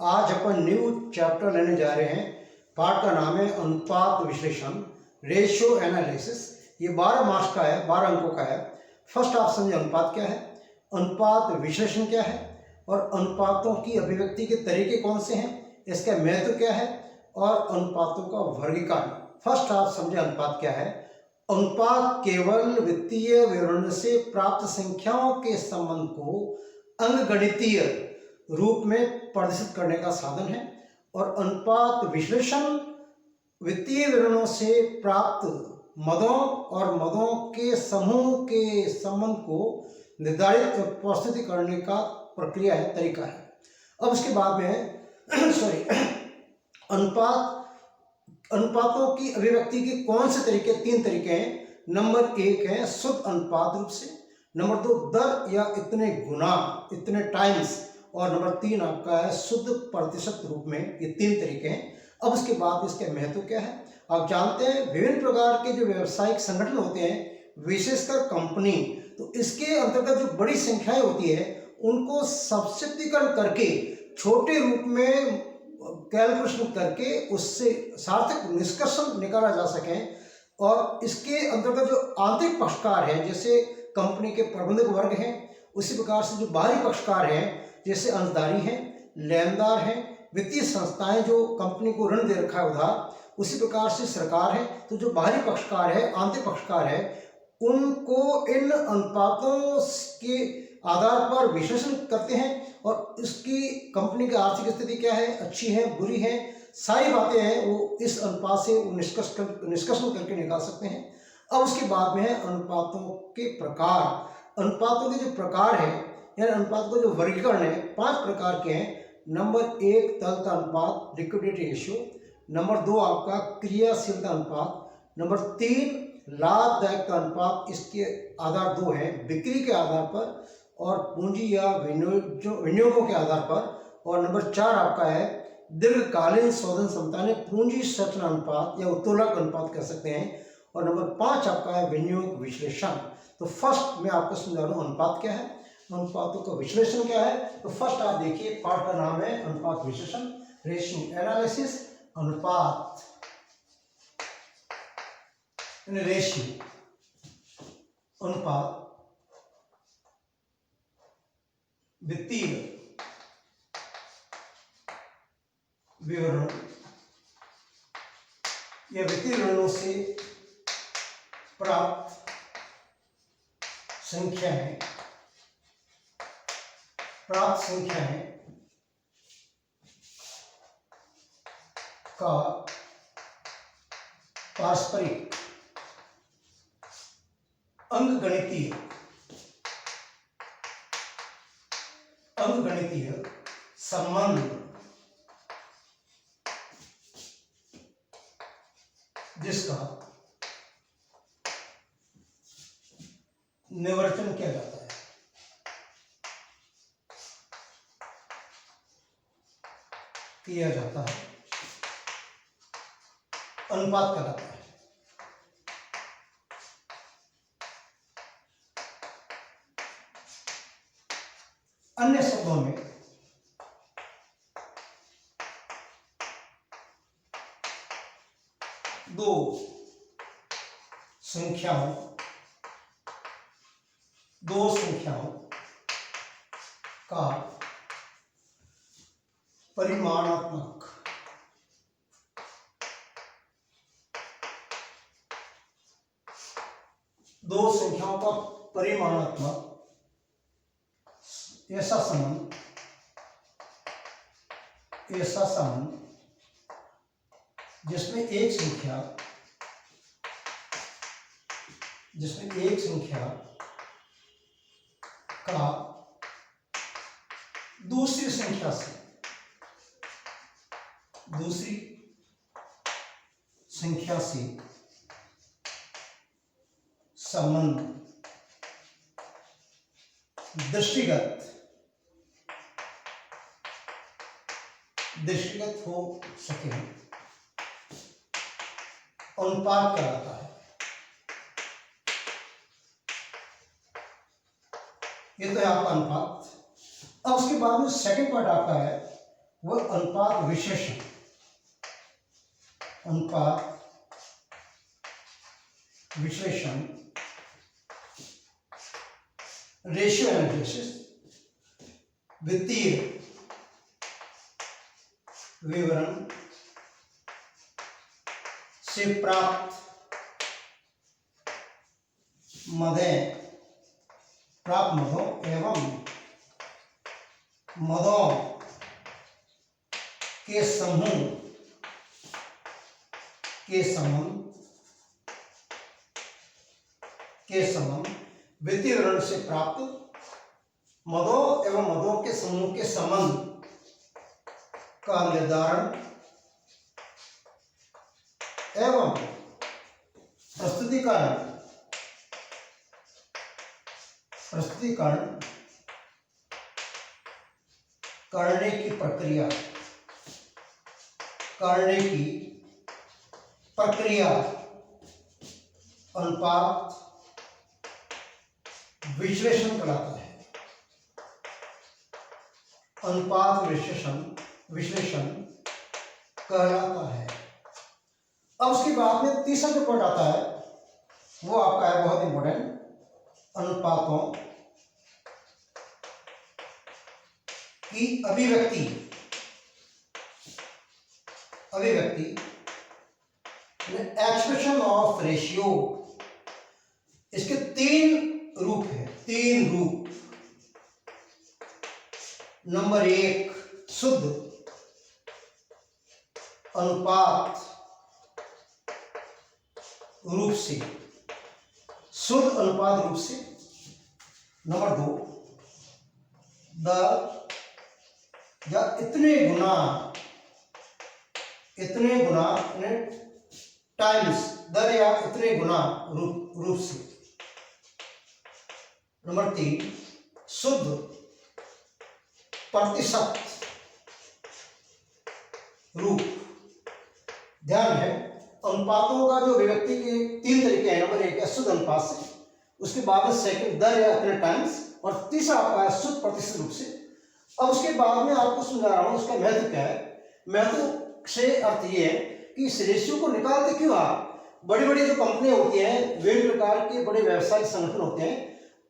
आज अपन new chapter लेने जा रहे हैं। पाठ का नाम है अनुपात विश्लेषण, रेशियो एनालिसिस। ये 12 मार्क्स का है, 12 अंकों का है। फर्स्ट आप समझे अनुपात क्या है, अनुपात विश्लेषण क्या है और अनुपातों की अभिव्यक्ति के तरीके कौन से हैं, इसका महत्व क्या है और अनुपातों का वर्गीकरण। फर्स्ट आप समझे अनुपात क्या है। अनुपात केवल वित्तीय विवरण से प्राप्त संख्याओं के संबंध को अंकगणितीय रूप में प्रदर्शित करने का साधन है और अनुपात विश्लेषण वित्तीय विवरणों से प्राप्त मदों और मदों के समूह के संबंध को निर्धारित और प्रस्तुत करने का प्रक्रिया है, तरीका है। अब उसके बाद में अनुपातों की अभिव्यक्ति के कौन से तरीके, 3 तरीके हैं। नंबर 1 है शुद्ध अनुपात रूप से, नंबर 2 दर या इतने गुना, इतने टाइम्स, और नंबर 3 आपका है शुद्ध प्रतिशत रूप में। ये 3 तरीके हैं। अब उसके बाद इसके महत्व क्या है। आप जानते हैं विभिन्न प्रकार के जो व्यावसायिक संगठन होते हैं, विशेषकर कंपनी, तो इसके अंतर्गत जो बड़ी संख्याएं होती है उनको सब्सिट्यूशन करके छोटे रूप में कैलकुलेशन करके उससे सार्थक निष्कर्ष निकाला जा सके। और इसके अंतर्गत जो आंतरिक पक्षकार हैं, जैसे कंपनी के प्रबंधक वर्ग हैं, उसी प्रकार से जो बाहरी पक्षकार हैं, जैसे अंशधारी हैं, लेनदार हैं, वित्तीय संस्थाएं जो कंपनी को ऋण दे रखा है उधार, उसी प्रकार से सरकार है। तो जो बाहरी पक्षकार है, आंतरिक पक्षकार है, उनको इन अनुपातों के आधार पर विश्लेषण करते हैं और इसकी कंपनी की आर्थिक स्थिति क्या है, अच्छी है, बुरी है, सारी बातें हैं वो इस अनुपात से निष्कर्षण करके निकाल सकते हैं। अब उसके बाद में है अनुपातों के प्रकार। अनुपातों के जो प्रकार है यानी अनुपात का जो वर्गीकरण है, 5 प्रकार के हैं। नंबर 1 तरलता अनुपात, लिक्विडिटी रेशियो। नंबर 2 आपका क्रियाशीलता अनुपात। नंबर 3 लाभदायकता अनुपात, इसके आधार 2 हैं, बिक्री के आधार पर और पूंजी या विनियोगों के आधार पर। और नंबर 4 आपका है दीर्घकालीन शोधन क्षमता ने पूंजी संरचना अनुपात या उत्तोलक अनुपात कह सकते हैं। और नंबर 5 आपका है विनियोग विश्लेषण। तो फर्स्ट मैं आपको समझा रहा हूँ अनुपात क्या है, अनुपातों का विश्लेषण क्या है। तो फर्स्ट आप देखिए, पाठ का नाम है अनुपात विश्लेषण, रेशियो एनालिसिस। अनुपात रेशियो, अनुपात वित्तीय विवरण या वित्तीय विवरणों से प्राप्त संख्याएं का पारस्परिक अंकगणितीय संबंध जिसका निर्वचन किया जाता है। अनुपात कहलाता है। अन्य शब्दों में दो संख्याओं का परिमाणात्मक ऐसा संबंध जिसमें एक संख्या का दूसरी संख्या से संबंध दृष्टिगत हो सके, अनुपात कहलाता है। ये तो है आपका अनुपात। अब उसके बाद में सेकंड पार्ट आपका है वह अनुपात विशेषण, अनुपात विश्लेषण, रेशियो एनालिसिस, वित्तीय विवरण से प्राप्त मदों एवं मदों के समूह के संबंध वित्तीय विवरण से प्राप्त मदों एवं मदों के समूह के संबंध का निर्धारण एवं प्रस्तुतिकरण करने की प्रक्रिया अनुपात विश्लेषण कहलाता है। अनुपात विश्लेषण कहलाता है। अब उसके बाद में तीसरा जो पॉइंट आता है वो आपका है बहुत इंपॉर्टेंट, अनुपातों की अभिव्यक्ति एक्सप्रेशन ऑफ रेशियो। इसके तीन रूप हैं, नंबर 1 शुद्ध अनुपात रूप से, नंबर 2 दर या इतने गुना टाइम्स, दर या इतने गुना रूप से। नंबर 3 शुद्ध प्रतिशत रूप। ध्यान है, अनुपातों का जो अभिव्यक्ति के 3 तरीके हैं। नंबर 1 है शुद्ध अनुपात से, उसके बाद में सेकंड दर या इतने टाइम्स, और तीसरा आपका है शुद्ध प्रतिशत रूप से। अब उसके बाद में आपको समझा रहा हूं उसका महत्व क्या है। महत्व से अर्थ ये है कि इस रेशियो को निकालते क्यों आप। बड़ी बड़ी जो कंपनियां होती हैं, विभिन्न प्रकार के बड़े व्यावसायिक संगठन होते हैं,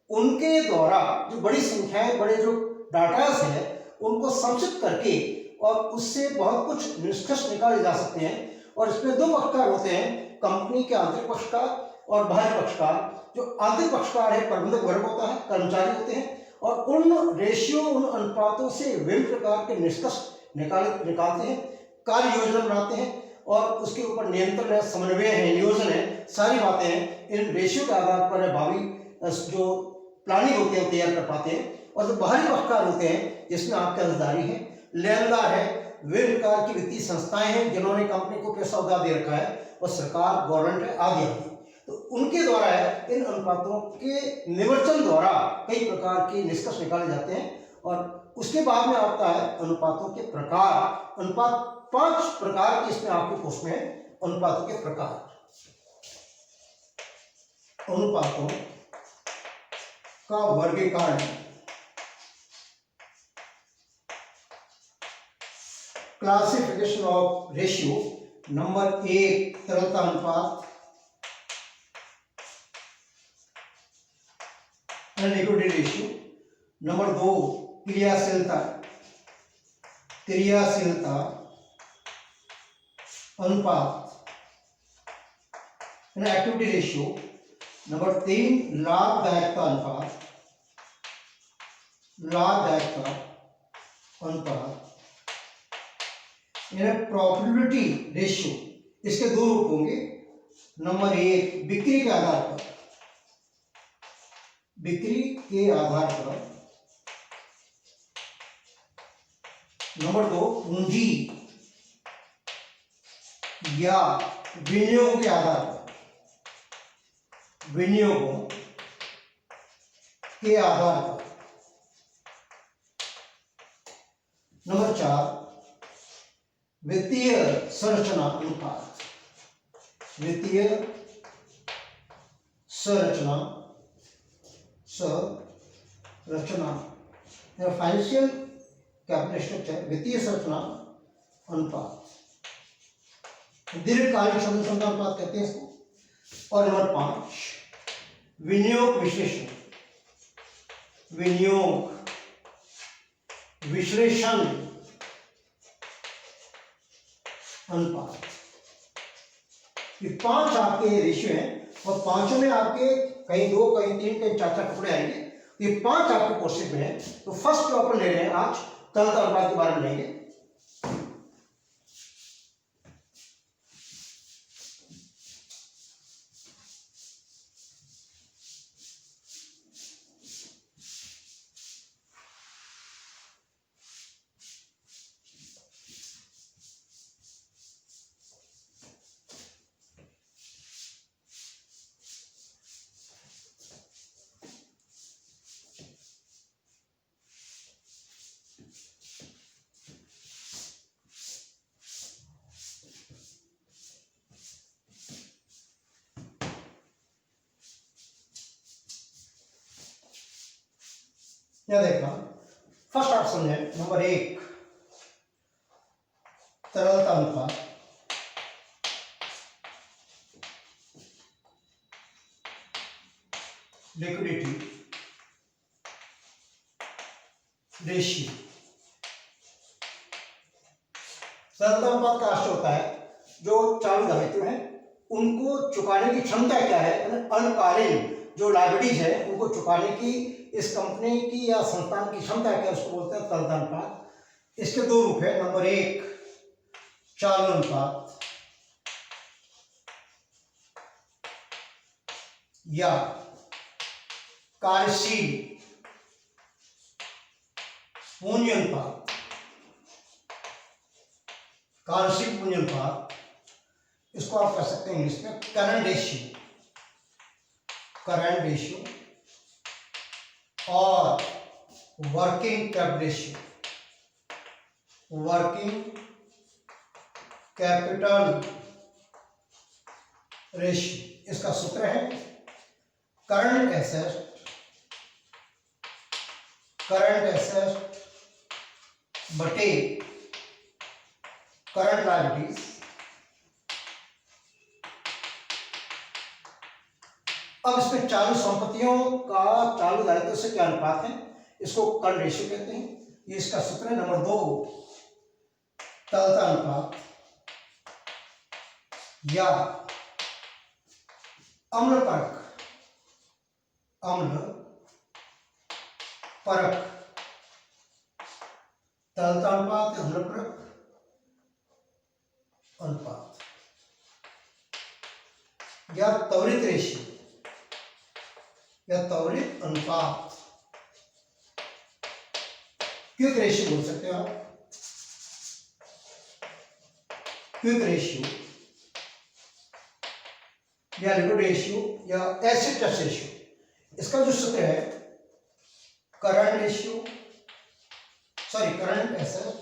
उनके द्वारा जो बड़ी संख्याएं, बड़े जो डाटास है, उनको संक्षिप्त करके और उससे बहुत कुछ निष्कर्ष निकाले जा सकते हैं। और इसमें 2 पक्षकार होते हैं, कंपनी के आंतरिक पक्षकार और बाहरी पक्षकार। जो आंतरिक पक्षकार है प्रबंधक वर्ग होता है, कर्मचारी होते हैं, और उन रेशियो, उन अनुपातों से विभिन्न प्रकार के निष्कर्ष निकालते हैं, कार्य योजना बनाते हैं, और उसके ऊपर नियंत्रण है, समन्वय है, नियोजन है, सारी बातें हैं इन रेशियो के आधार पर भावी जो प्लानिंग होती है तैयार कर पाते हैं। और जो बाहरी पक्षकार होते हैं जिसमें आपकी अंशधारी है, लेनदार है, विभिन्न प्रकार की वित्तीय संस्थाएं हैं जिन्होंने कंपनी को पैसा उधार दे रखा है, और सरकार, गवर्नमेंट है, आदि आदि। तो उनके द्वारा है इन अनुपातों के निवर्चन द्वारा कई प्रकार के निष्कर्ष निकाले जाते हैं। और उसके बाद में आता है अनुपातों के प्रकार। अनुपात 5 प्रकार के इसमें आपके कोर्स में है। अनुपातों के प्रकार, अनुपातों का वर्गीकरण, क्लासिफिकेशन ऑफ रेशियो। नंबर 1 तरलता अनुपात, लिक्विडिटी रेशियो। नंबर 2 क्रियाशीलता अनुपात, एक्टिविटी रेशियो। नंबर 3 लाभदायकता अनुपात, प्रॉफिटेबिलिटी रेशियो। इसके 2 रूप होंगे। नंबर 1 बिक्री के आधार पर, नंबर 2 पूंजी या विनियोग के आधार पर, नंबर 4 वित्तीय संरचना अनुपात, फाइनेंशियल कैपिटल स्ट्रक्चर वित्तीय संरचना अनुपात, दीर्घकालिक संरचना अनुपात कहते हैं इसको। और नंबर 5 विनियोग विश्लेषण, विनियोग विश्लेषण अनुपात। ये 5 आपके रेशियो हैं और पांचों में आपके कहीं 2 कहीं 3 कहीं 4 टुकड़े आएंगे। ये 5 आपके क्वेश्चन में है। तो फर्स्ट जो अपन ले रहे हैं आज तरलता अनुपात के बारे में लेंगे। क्या देखना, फर्स्ट ऑप्शन है नंबर 1 तरलता अनुपात, लिक्विडिटी रेशियो। तरलता अनुपात का अर्थ होता है जो चालू दायित्व है उनको चुकाने की क्षमता क्या है, अल्पकालीन जो लायबिलिटीज है उनको चुकाने की इस कंपनी की या संस्थान की क्षमता क्या है, उसको बोलते हैं तरलता अनुपात। इसके 2 रूप है, नंबर 1 चालू अनुपात या कार्यशील पूंजी अनुपात। कार्यशील पूंजी अनुपात इसको आप कह सकते हैं इंग्लिश में करंट रेशियो, करंट रेशियो और working capital ratio, working capital ratio. इसका सूत्र है करंट एसेट बटे करंट लायबिलिटीज अब इसमें चालू संपत्तियों का चालू दायित्व से क्या अनुपात है, इसको करंट रेशियो कहते हैं। ये इसका सूत्र है नंबर 2 तरलता अनुपात या अम्ल परक तरलता अनुपात या अम्ल परक अनुपात या त्वरित रेशियो या त्वरित अनुपात, क्विक रेशियो बोल सकते हो आप, क्विक रेशियो या लिक्विड रेशियो या एसिड टेस्ट रेशियो। इसका जो सूत्र है current asset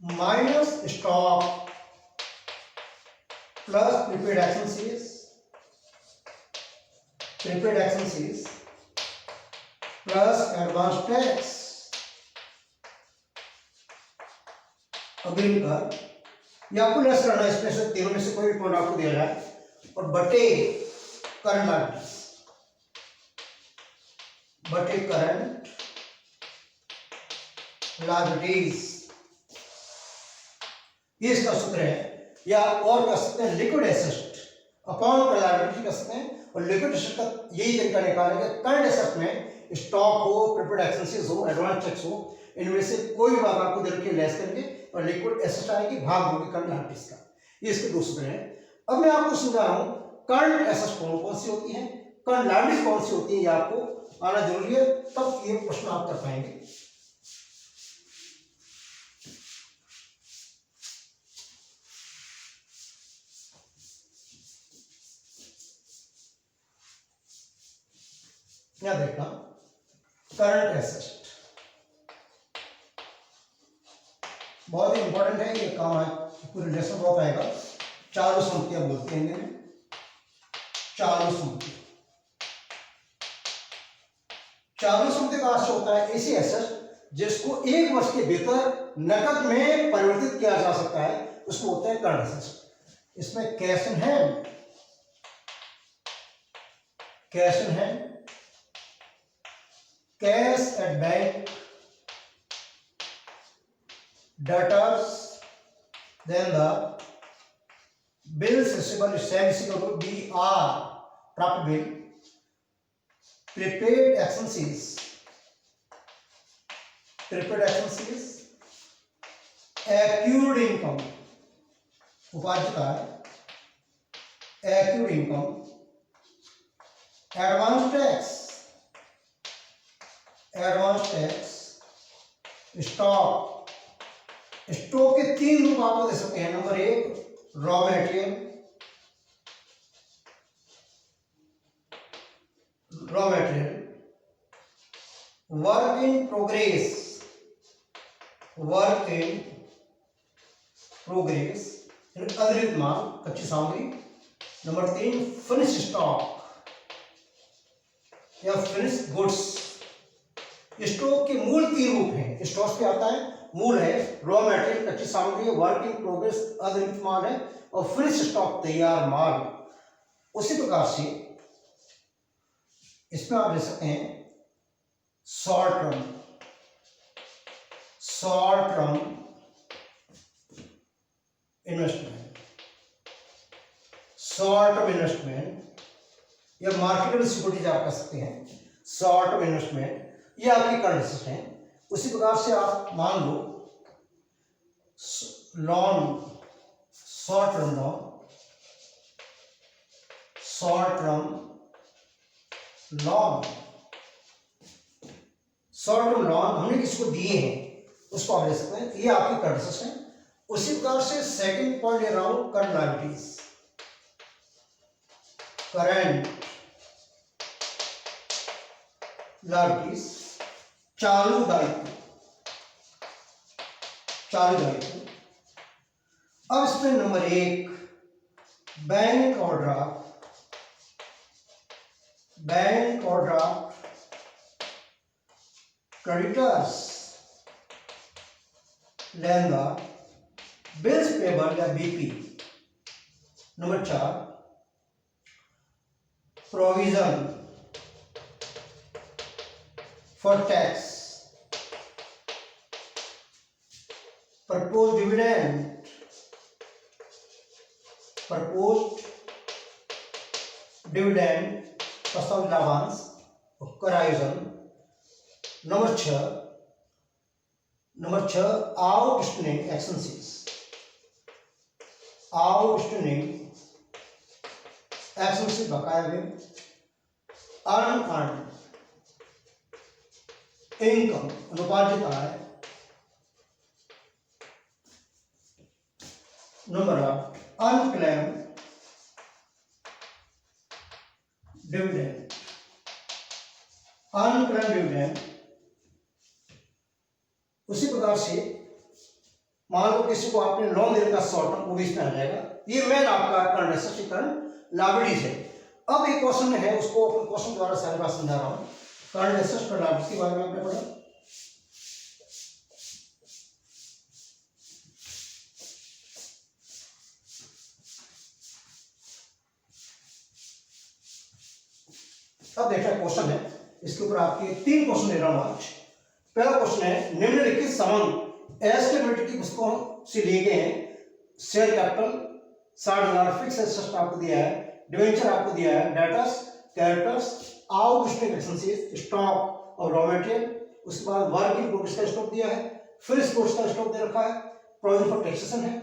minus stock plus prepaid expenses plus advance tax अग्रिम कर, या आपको लेस करना है इसमें से तीनों में से कोई भी पॉइंट आपको दिया जाए और बटे करंट लायबिलिटीज ये इसका सूत्र है। या और कह सकते हैं लिक्विड एसेट अपॉन लायबिलिटी कह सकते हैं। और लिक्विड एसेट का यही तरीका निकालेंगे, करंट एसेट में स्टॉक हो, प्रीपेड एक्सपेंसेस हो, एडवांस टैक्स हो, इनमें से कोई भी बात आपको दे रखी लेस करके और लिक्विड एसेट आएगी भाग होगी करंट लायबिलिटीज का। ये इसके 2 सूत्र हैं। अब मैं आपको समझा रहा हूं करंट एसेट कौन सी होती है, करंट लायबिलिटीज कौन सी होती है, ये आपको आना जरूरी है, तब ये प्रश्न आप कर पाएंगे। क्या देखना, करंट एसेट बहुत ही इंपॉर्टेंट है, ये काम आज पूरे लेसन बहुत आएगा। चालू संपत्तियां बोलते हैं इन्हें, चालू चालू संपत्ति का अर्थ होता है ऐसी एसेट जिसको 1 वर्ष के भीतर नकद में परिवर्तित किया जा सकता है, उसको होता है करंट एसेट। इसमें cash in hand, cash in hand, cash at bank, debtors, then the bills receivable is same is equal to BR, प्राप्त bill, prepaid expenses, prepaid expenses, accrued income, उपार्जित आय, accrued income, advance tax, advance tax, stock, stock के 3 रूप आपको दे सकते हैं। Number 1 raw material, raw material, work in progress, work in progress, अतिरिक्त माल, कच्ची सामग्री। नंबर 3 फिनिश स्टॉक या फिनिश गुड्स। स्टॉक के मूल 3 रूप हैं। स्टॉक पे आता है, मूल है रॉ मटेरियल, कच्ची सामग्री, वर्क इन प्रोग्रेस अतिरिक्त माल है, और फिनिश स्टॉक तैयार माल। उसी प्रकार से इसमें आप ले सकते हैं short term, short term investment, short term investment या मार्केटेबल सिक्योरिटीज आप कह सकते हैं। शॉर्ट टर्म इन्वेस्टमेंट ये आपकी करंट एसेट है। उसी प्रकार से आप मान लो loan, short term loan, short term loan, short term loan हमने किसको दिए हैं उसको आप ले सकते हैं, ये आपकी करंट एसेट है। उसी प्रकार से सेकंड पॉइंट ले रहा हूं करंट लायबिलिटीज, करंट लायबिलिटीज, चालू दायित्व, चालू दायित्व। अब इसमें number 1 bank overdraft, bank overdraft, creditors, लेनदार, बिल्स पेबल या BP. Number 4 provision for tax, propose dividend, propose dividend, प्रस्तावित लाभांश, कर आयोजन। Number 6 outstanding expenses, outstanding expenses बकाया हुए, अनअर्न्ड इनकम, अनुपार्जित आय। Number 8 unclaimed dividend, unclaimed dividend. उसी प्रकार से मान लो किसी को आपने लोन दे रखा शॉर्ट टर्म, वो भी इसमें आ जाएगा। ये मेन आपका करंट एसेट, करंट लायबिलिटीज है। अब एक क्वेश्चन है, उसको अपने क्वेश्चन द्वारा सारी बात समझा रहा हूं। करंट एसेट करंट लायबिलिटी के बारे में आपने पढ़ा। अब देखा क्वेश्चन है, इसके ऊपर आपके 3 क्वेश्चन ले रहा हूं आज। पहला क्वेश्चन है निम्नलिखित संबंध एस्टेबिलिटी की पुस्तकों से लिए गए हैं। शेयर कैपिटल 60,000, फिक्स एसेट आपको दिया है, डिवेंचर आपको दिया है, debtors, creditors, outstanding expenses, stock और रॉ मटेरियल। उसके बाद वर्क इन प्रोग्रेस का स्टॉक दिया है, फिनिश गुड्स का स्टॉक दे रखा है, प्रोविजन फॉर टैक्सेशन है,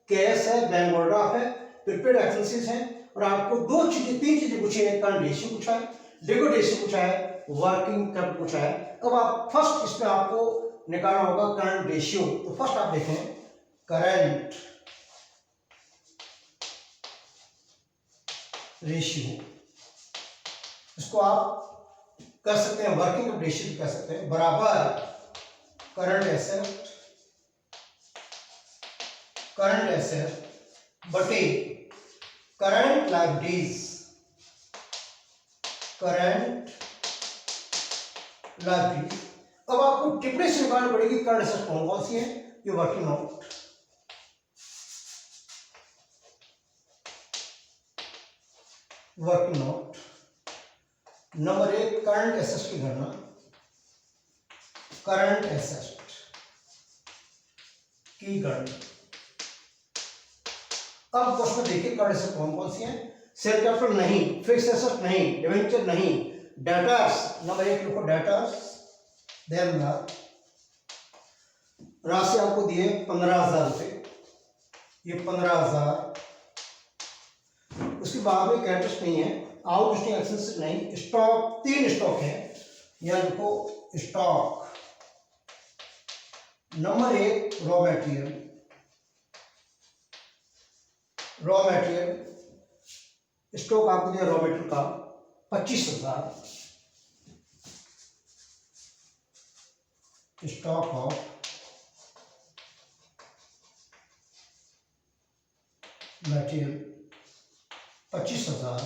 कैश है, बैंक ओवरड्राफ्ट है, प्रीपेड एक्सपेंसेस है, और आपको 3 चीजें पूछी है। करंट रेशियो पूछा है, लिक्विड रेशियो पूछा है, वर्किंग कैपिटल पूछा है। अब आप फर्स्ट इसमें आपको निकालना होगा करंट रेशियो। तो फर्स्ट आप देखें करंट रेशियो, इसको आप कर सकते हैं वर्किंग कैपिटल रेशियो भी कह सकते हैं, बराबर करंट एसेट बटे करंट लायबिलिटीज, करंट लाइब्रेरी। अब आपको टिप्पणी से निकालनी पड़ेगी करंट एसेट कौन कौन सी है। ये working note, working note. Number 1 current asset की गणना, करंट एसेट की गणना। अब क्वेश्चन देखिए करंट एसेट कौन कौन सी है। शेयर कैपिटल नहीं, फिक्स एसेट नहीं, डिवेंचर नहीं, डेटर्स। नंबर 1 लिखो डेटर्स। देन राशि आपको दिए 15,000 रुपये, ये 15,000। उसके बाद में कैश नहीं है, आउटस्टैंडिंग एक्सपेंसेस नहीं, स्टॉक 3 स्टॉक है, यह देखो stock. Number 1 raw material, raw material stock आपको दिया रॉ मटेरियल का 25,000, स्टॉक ऑफ मटेरियल 25,000।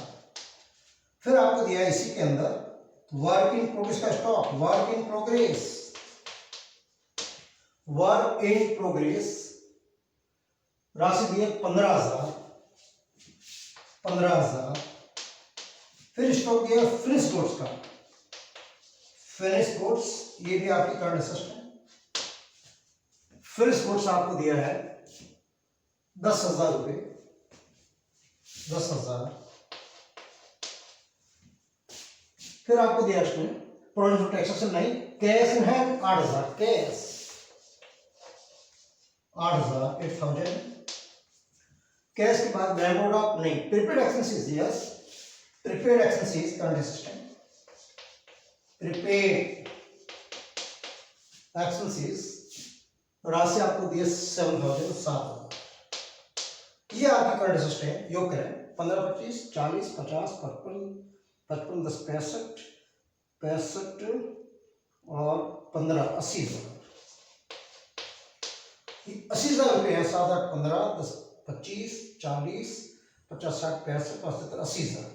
फिर आपको दिया इसी के अंदर वर्क इन प्रोग्रेस का stock, work in progress, work in progress राशि दी है 15,000, 15,000। फिर स्टॉक दिया फिनिश गुड्स का, फिनिश गुड्स, ये भी आपकी करंट एसेट है। फिनिश गुड्स आपको दिया है 10,000 रुपये, 10,000। फिर आपको दिया इसमें प्रोविजन फॉर टैक्सेशन नहीं, cash in hand 8,000, cash 8,000, 8,000। Cash के बाद बैंक ऑफ नहीं, prepaid expenses, yes prepaid expenses current asset, prepaid expenses राशि आपको दिए 7,000, 7,000। ये आपकी करंट एसेट है। योग करें 15, 25, 40, 50, 55, 55, 10, 65, 65 और 15, 80,000। 80,000 रुपये है। 7, 8, 15, 10, 25, 40, 50, 60, 65, 75, 80,000।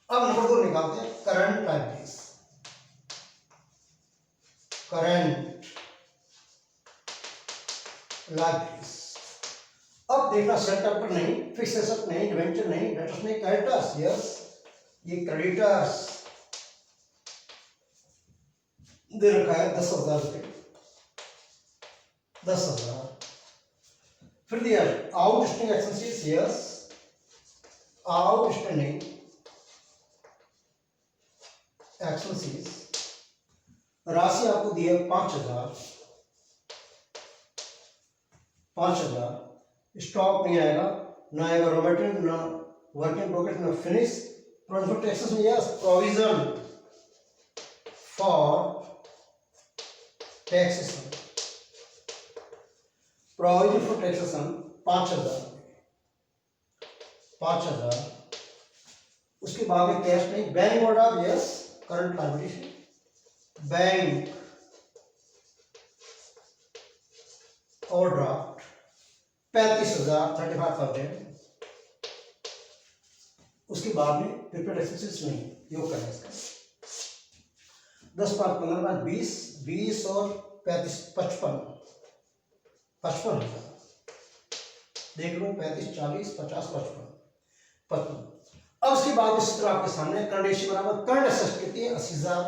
अब नंबर 2 निकालते हैं करंट लाइबिलिटीज, करंट लाइबिलिटीज। अब देखना शेयर कैपिटल नहीं, फिक्स एसेट नहीं, डिवेंचर नहीं, डेटर्स नहीं, क्रेडिटर्स, यस ये क्रेडिटर्स दे रखा है 10,000 रुपये, 10,000। फिर दिया outstanding expenses, yes outstanding expenses राशि आपको दी है 5,000, 5,000। स्टॉक नहीं आएगा, ना आएगा रॉ मटेरियल, ना वर्क इन प्रोग्रेस, ना finish. Provision for taxation, yes provision for taxation, provision for taxation 5,000, 5,000। उसके बाद में कैश नहीं, bank order, yes current liability, bank overdraft 35,000, 35,000। उसके बाद में प्रीपेड एक्सपेंसेस नहीं, योग करना इसका 10, 5, 15, 20, 20 और 35, 55, 55,000। देख लो 35, 40, 50, 55, 55। अब उसके बाद इस तरह आपके सामने करंट रेशियो बराबर करंट एसेट कितनी है 80,000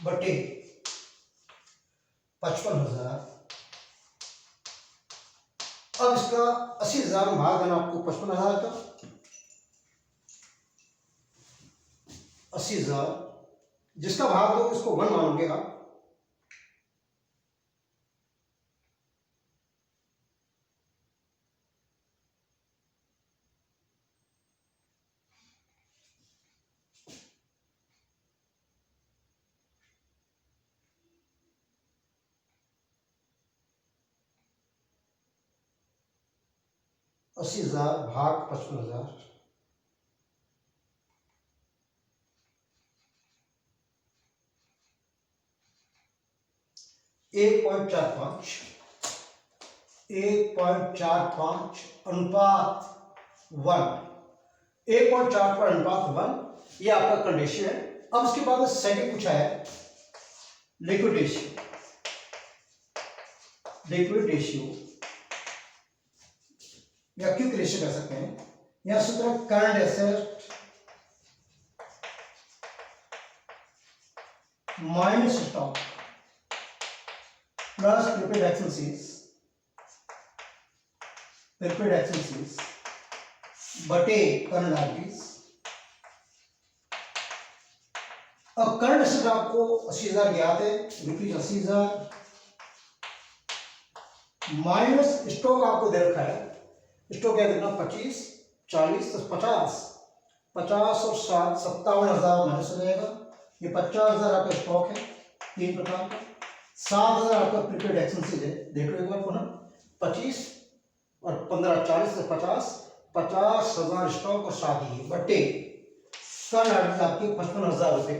बटे 55,000। अब इसका 80,000 भाग देना आपको 55,000 का, 80,000 जिसका भाग दो उसको 1 मानोगे आप। अस्सी 80,000 भाग 55,000, 1.45, 1.45 अनुपात 1, 1.4 पर अनुपात 1, ये आपका कंडीशन है। अब उसके बाद सेकंड पूछा है लिक्विड रेशियो। लिक्विड रेशियो या क्विक रेशियो कह सकते हैं। यहां सूत्र current asset minus stock plus prepaid expenses बटे करंट लायबिलिटीज। अब करंट एसेट आपको 80,000 ज्ञात है, रुपीज 80,000 माइनस स्टॉक आपको दे रखा है। स्टॉक क्या देना 25, 40 तो 50 और 7 57,000 माइनस हो जाएगा। ये 50,000 आपका स्टॉक है 3 प्रकार का, 7,000 आपका प्रीपेड एक्सपेंसेस है। देख लो एक बार पुनः 25 और 15 40 से 50,000 स्टॉक और 7 ये बटे करंट लायबिलिटीज आपकी 55,000 रुपये।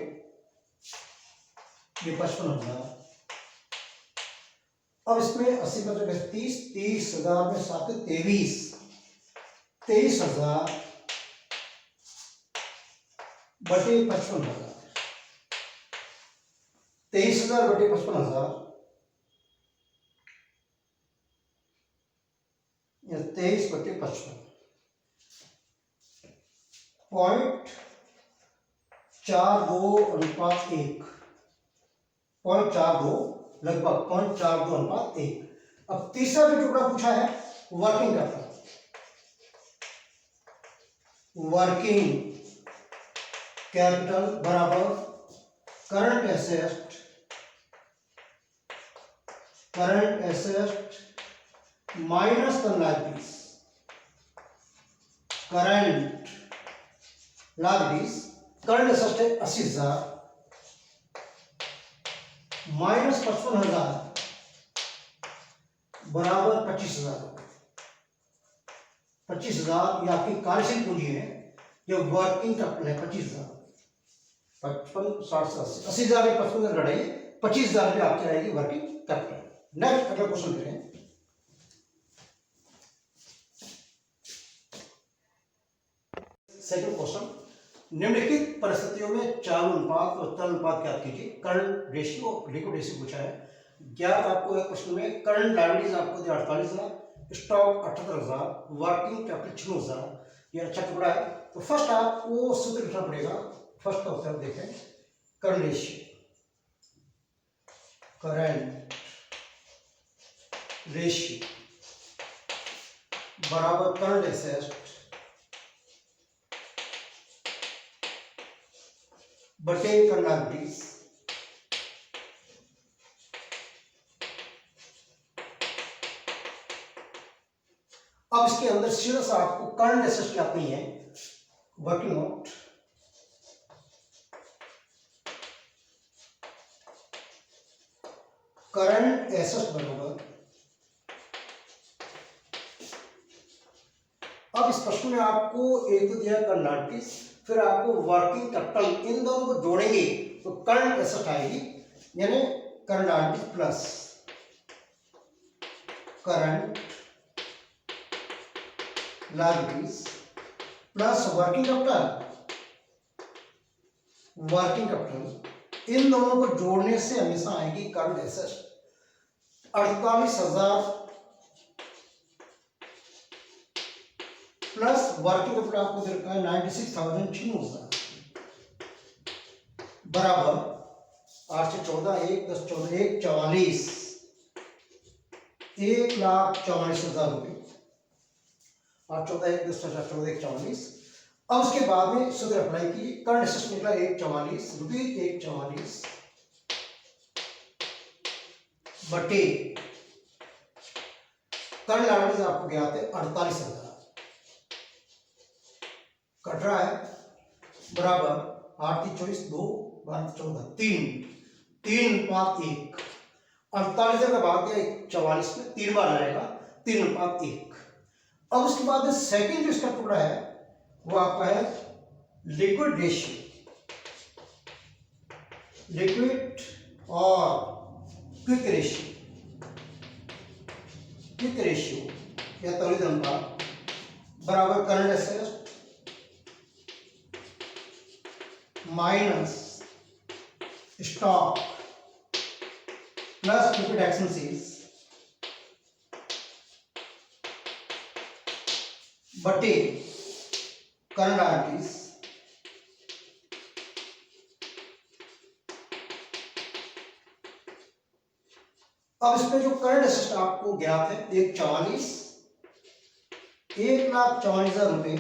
ये 55,000। अब इसमें 80 का 30,000 में 7 23,000 बटे 55,000। 23,000 बटे 55,000 या 23 बटे 55 0.42:1 0.42 लगभग 0.42:1। अब तीसरा जो टुकड़ा पूछा है वर्किंग कैपिटल। वर्किंग कैपिटल बराबर current asset minus current liabilities. Current asset है 80,000 माइनस 55,000 बराबर 25,000। 25,000 ये आपकी कार्यशील पूंजी है, ये वर्किंग कैपिटल है 25,000। 55 60 से 80,000 में 55,000 घटाइए 25,000 रुपये आपकी आएगी वर्किंग कैपिटल। नेक्स्ट अगला क्वेश्चन करें। सेकंड क्वेश्चन, निम्नलिखित परिस्थितियों में चालू अनुपात और तरल अनुपात ज्ञात कीजिए। करंट रेशियो और लिक्विड रेशियो पूछा है। ज्ञात आपको है क्वेश्चन में करंट लायबिलिटीज आपको दी 48,000, स्टॉक 78,000, वर्किंग कैपिटल 96,000। ये अच्छा टुकड़ा है। तो फर्स्ट आपको सूत्र लिखना पड़ेगा। फर्स्ट का उत्तर देखें, करंट रेशियो बराबर करंट एसेट बटे करंट लायबिलिटीज। अब इसके अंदर सीधा सा आपको करंट एसेट क्या नहीं है, वर्किंग नोट करंट एसेट बराबर। अब इस प्रश्न में आपको एक तो दिया करंट लायबिलिटीज, फिर आपको वर्किंग कैपिटल, इन दोनों को जोड़ेंगे तो करंट एसेट आएगी, यानी current liabilities plus current liabilities plus working capital. इन दोनों को जोड़ने से हमेशा आएगी current asset 48,000 plus working capital आपको दे रखा है 96,000 बराबर 8 से 14 1 10 14 1 44 1,44,000 रुपये। 8 14 1 10 14 14 1 44। अब उसके बाद में सूत्र अप्लाई कीजिए। करंट एसेट निकला 144 रुपये 144 बटे करंट लायबिलिटीज आपको ज्ञात है 48,000 कट रहा है बराबर 8 24 2 12 14 3:1। 48 का भाग दिया 44 में 3 बार आएगा 3:1। अब उसके बाद सेकंड जो इसका टुकड़ा है वो आपका है लिक्विड और क्विक रेशियो या त्वरित अनुपात बराबर current asset minus plus liquid expenses बटे करंट लायबिलिटीज अब इसमें जो करंट असेट आपको ज्ञात है 1,44,00,000 रुपए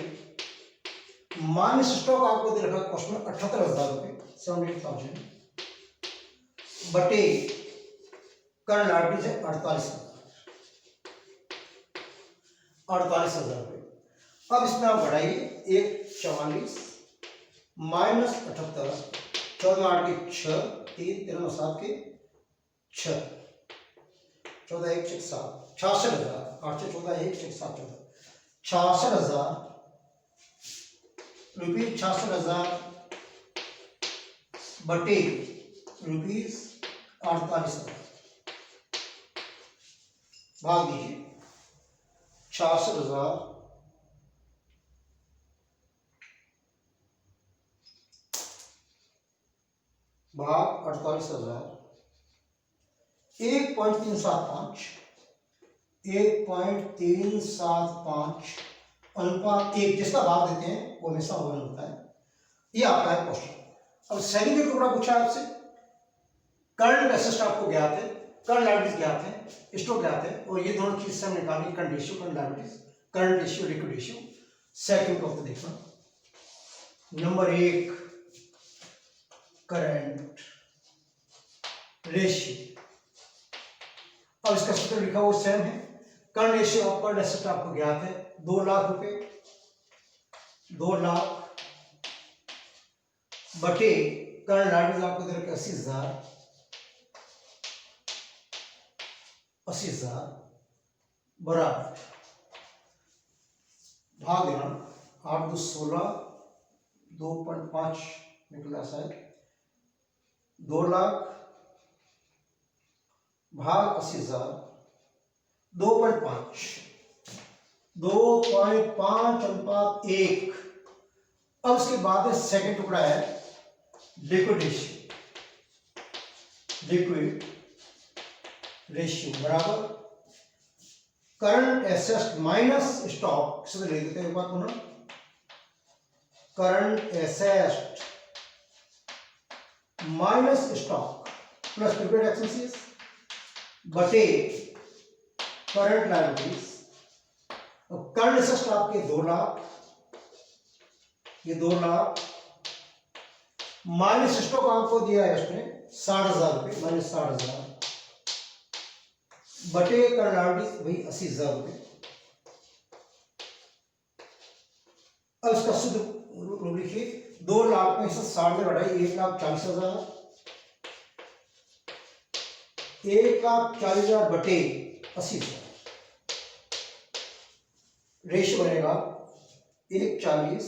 माइनस स्टॉक आपको दे रखा क्वेश्चन में 78,000 रुपए 78,000 बटे करंट लायबिलिटीज है 48,000 रुपए। अब इसमें आप बढ़ाइए 1,44 माइनस 78 14 8 के 6 3 13 7 के 6 14 1 6 7 66,000 8 से 14 1 6 7 14 66,000 रुपीज 66,000 बटे रुपीज 48,000 भाग दीजिए 66,000 भाग 48,000 1.375 अनुपात 1 जिसका भाग देते हैं वो हमेशा 1 होता है। ये आपका है क्वेश्चन। अब सेकंड जो टुकड़ा पूछा है आपसे, करंट एसेट आपको ज्ञात है, करंट लायबिलिटीज ज्ञात है, स्टॉक ज्ञात है, और ये दोनों चीज से हम निकालेंगे current ratio, current liabilities, current ratio, liquid ratio. Second को देखना, नंबर 1 करंट रेशियो। अब इसका सूत्र लिखा हुआ सेम है। Current ratio of current asset आपको ज्ञात है 2 लाख रुपए, 2 लाख बटे करंट लायबिलिटीज आपको दे रखे 80,000 बराबर भाग देना 8 2 16 2.5 निकला शायद 2 लाख भाग 80,000 2.5 अनुपात 1। अब उसके बाद सेकंड टुकड़ा है लिक्विड रेशियो बराबर करंट एसेट माइनस स्टॉक। इसमें लिख देते हैं एक बार पुनः, current asset minus stock plus liquid expenses बटे करंट लायबिलिटीज। करंट एसेट आपके 2 लाख, ये 2 लाख माइनस स्टॉक आपको दिया है इसमें 60,000 रुपये, माइनस 60,000 बटे करंट लायबिलिटीज वही 80,000 रुपये। अब इसका शुद्ध रूप लिखिए 2 लाख में से 60 में बढ़ाइए 1,40,000, 1,40,000 बटे 80,000 रेशियो बनेगा 1,40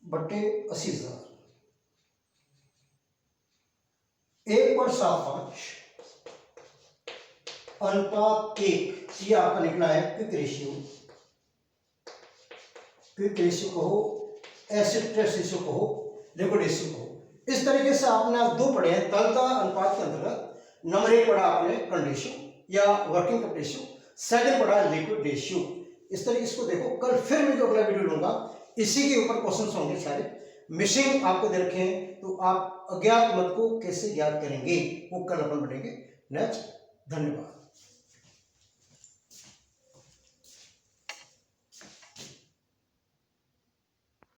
बटे 80,000 1.75 अनुपात 1। ये आपका निकला है क्विक रेशियो कहो, एसिड टेस्ट रेशियो कहो, लिक्विड रेशियो कहो। इस तरीके से आपने आप 2 पढ़े हैं तरलता अनुपात के अंतर्गत। नंबर 1 पढ़ा आपने करंट रेशियो या वर्किंग कैपिटल रेशियो, सेकंड पढ़ा लिक्विड रेशियो। इस तरीके इसको देखो। कल फिर मैं जो अगला वीडियो लूंगा इसी के ऊपर क्वेश्चन होंगे सारे। मिसिंग आपको दे रखे हैं तो आप अज्ञात मत को कैसे याद करेंगे वो कल अपन पढ़ेंगे। नेक्स्ट, धन्यवाद।